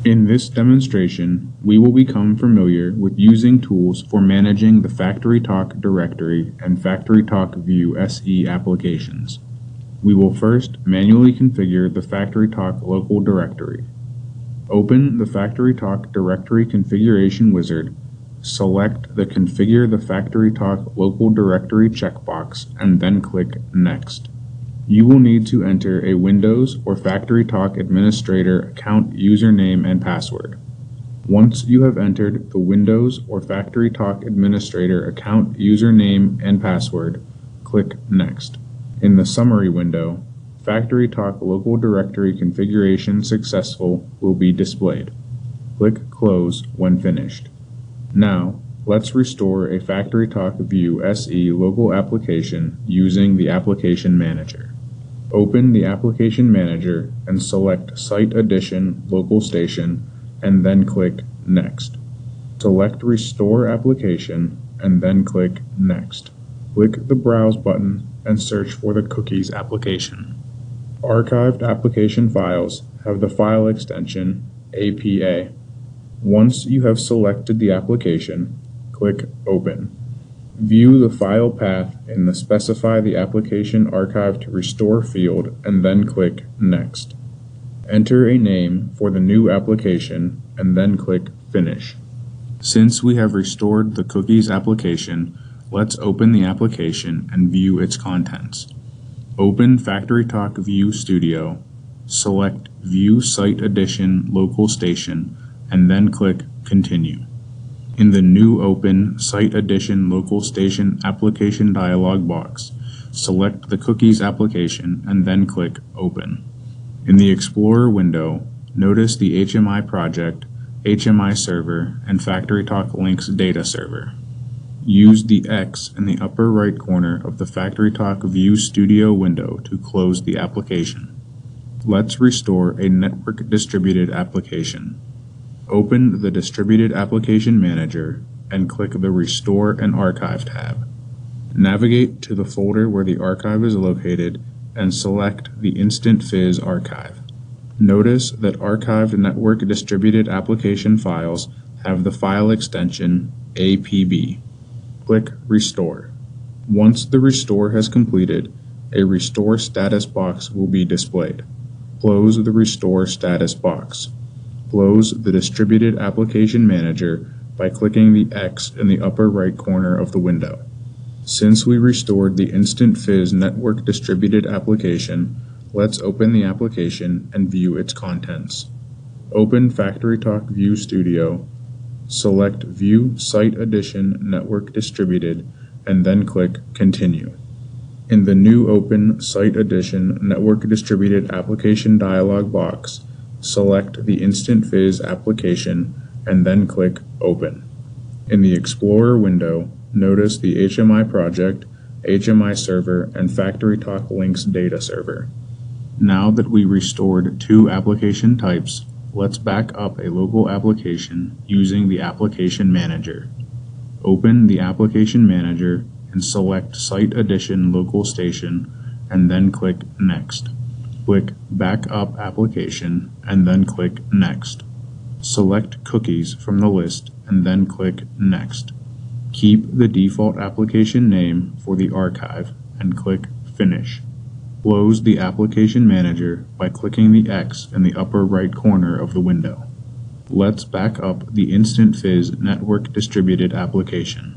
In this demonstration, we will become familiar with using tools for managing the FactoryTalk directory and FactoryTalk View SE applications. We will first manually configure the FactoryTalk local directory. Open the FactoryTalk directory configuration wizard, select the Configure the FactoryTalk local directory checkbox, and then click Next. You will need to enter a Windows or FactoryTalk administrator account username and password. Once you have entered the Windows or FactoryTalk administrator account username and password, click Next. In the summary window, FactoryTalk local directory configuration successful will be displayed. Click Close when finished. Now, let's restore a FactoryTalk View SE local application using the Application Manager. Open the Application Manager and select Site Edition Local Station and then click Next. Select Restore Application and then click Next. Click the Browse button and search for the Cookies application. Archived application files have the file extension APA. Once you have selected the application, click Open. View the file path in the Specify the Application Archive to Restore field and then click Next. Enter a name for the new application and then click Finish. Since we have restored the Cookies application, let's open the application and view its contents. Open FactoryTalk View Studio, select View Site Edition Local Station, and then click Continue. In the new Open Site Edition Local Station Application dialog box, select the Cookies application and then click Open. In the Explorer window, notice the HMI project, HMI server, and FactoryTalk Links data server. Use the X in the upper right corner of the FactoryTalk View Studio window to close the application. Let's restore a network distributed application. Open the Distributed Application Manager and click the Restore and Archive tab. Navigate to the folder where the archive is located and select the Instant Fizz archive. Notice that archived network distributed application files have the file extension APB. Click Restore. Once the restore has completed, a Restore Status box will be displayed. Close the Restore Status box. Close the Distributed Application Manager by clicking the X in the upper right corner of the window. Since we restored the Instant Fizz Network Distributed application, let's open the application and view its contents. Open FactoryTalk View Studio, select View Site Edition Network Distributed, and then click Continue. In the new Open Site Edition Network Distributed application dialog box, select the Instant Fizz application and then click Open. In the Explorer window, notice the HMI project, HMI server, and FactoryTalk Links data server. Now that we restored two application types, let's back up a local application using the Application Manager. Open the Application Manager and select Site Edition Local Station and then click Next. Click Backup Application and then click Next. Select Cookies from the list and then click Next. Keep the default application name for the archive and click Finish. Close the Application Manager by clicking the X in the upper right corner of the window. Let's back up the Instant Fizz Network Distributed application.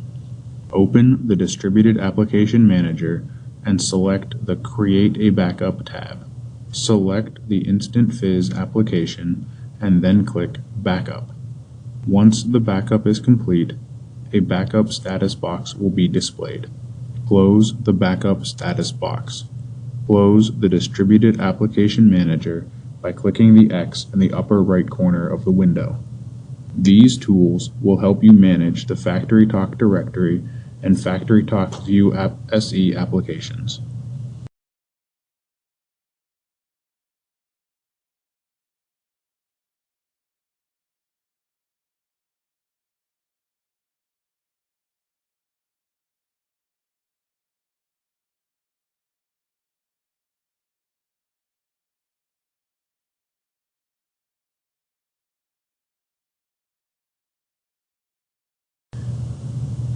Open the Distributed Application Manager and select the Create a Backup tab. Select the Instant Fizz application and then click Backup. Once the backup is complete, a Backup Status box will be displayed. Close the Backup Status box. Close the Distributed Application Manager by clicking the X in the upper right corner of the window. These tools will help you manage the FactoryTalk directory and FactoryTalk View SE applications.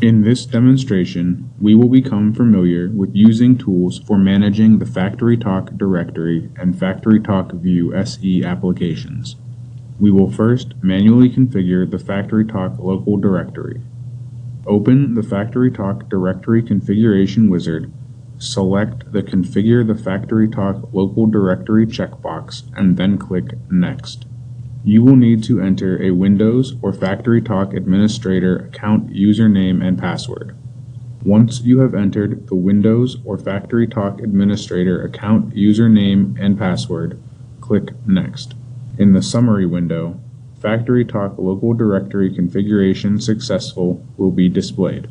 In this demonstration, we will become familiar with using tools for managing the FactoryTalk directory and FactoryTalk View SE applications. We will first manually configure the FactoryTalk local directory. Open the FactoryTalk directory configuration wizard, select the Configure the FactoryTalk local directory checkbox, and then click Next. You will need to enter a Windows or FactoryTalk administrator account username and password. Once you have entered the Windows or FactoryTalk administrator account username and password, click Next. In the summary window, FactoryTalk local directory configuration successful will be displayed.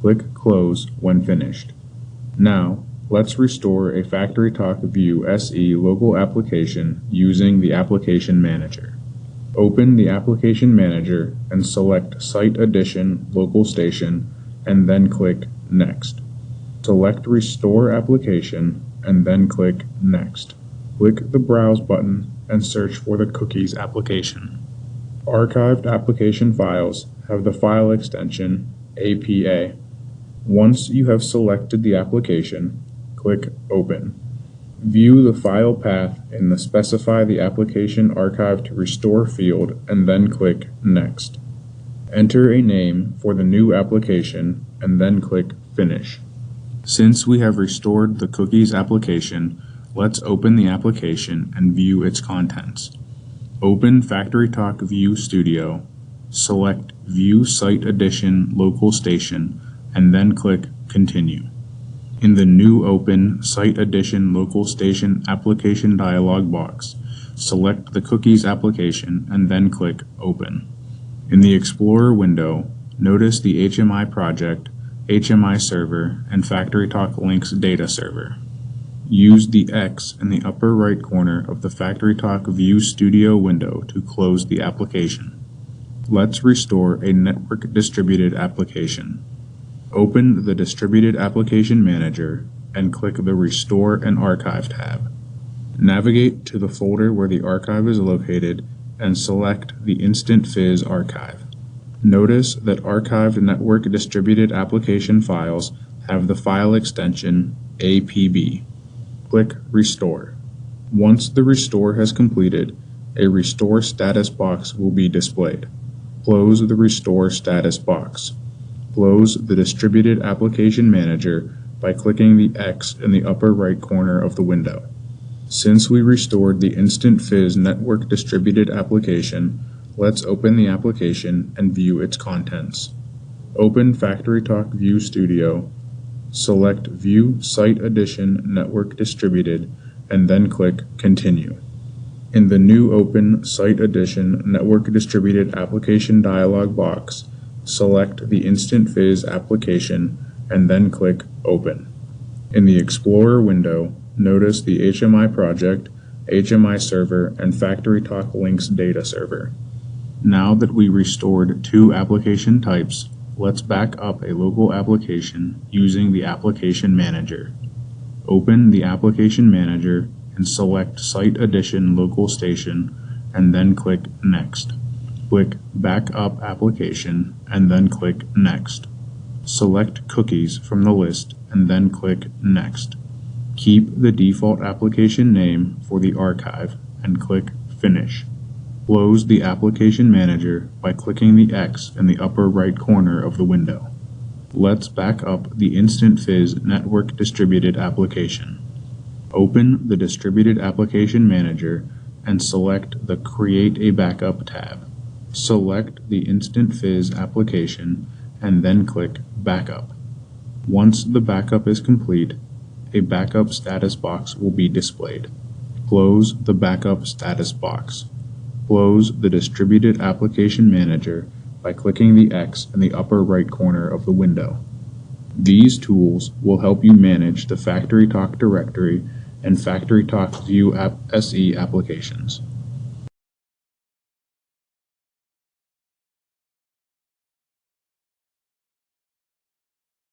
Click Close when finished. Now, let's restore a FactoryTalk View SE local application using the Application Manager. Open the Application Manager and select Site Edition Local Station and then click Next. Select Restore Application and then click Next. Click the Browse button and search for the Cookies application. Archived application files have the file extension APA. Once you have selected the application, click Open. View the file path in the Specify the Application Archive to Restore field and then click Next. Enter a name for the new application and then click Finish. Since we have restored the Cookies application, let's open the application and view its contents. Open FactoryTalk View Studio, select View Site Edition Local Station, and then click Continue. In the new Open Site Edition Local Station Application dialog box, select the Cookies application and then click Open. In the Explorer window, notice the HMI project, HMI server, and FactoryTalk Links data server. Use the X in the upper right corner of the FactoryTalk View Studio window to close the application. Let's restore a network distributed application. Open the Distributed Application Manager and click the Restore and Archive tab. Navigate to the folder where the archive is located and select the Instant Fizz archive. Notice that archived network distributed application files have the file extension APB. Click Restore. Once the restore has completed, a Restore Status box will be displayed. Close the Restore Status box. Close the Distributed Application Manager by clicking the X in the upper right corner of the window. Since we restored the Instant Fizz Network Distributed application, let's open the application and view its contents. Open FactoryTalk View Studio, select View Site Edition Network Distributed, and then click Continue. In the new Open Site Edition Network Distributed application dialog box, select the Instant Fizz application and then click Open. In the Explorer window, notice the HMI project, HMI server, and FactoryTalk Links data server. Now that we restored two application types, let's back up a local application using the Application Manager. Open the Application Manager and select Site Edition Local Station and then click Next. Click Backup Application and then click Next. Select Cookies from the list and then click Next. Keep the default application name for the archive and click Finish. Close the Application Manager by clicking the X in the upper right corner of the window. Let's back up the Instant Fizz Network Distributed application. Open the Distributed Application Manager and select the Create a Backup tab. Select the Instant Fizz application and then click Backup. Once the backup is complete, a Backup Status box will be displayed. Close the Backup Status box. Close the Distributed Application Manager by clicking the X in the upper right corner of the window. These tools will help you manage the FactoryTalk directory and FactoryTalk View SE applications.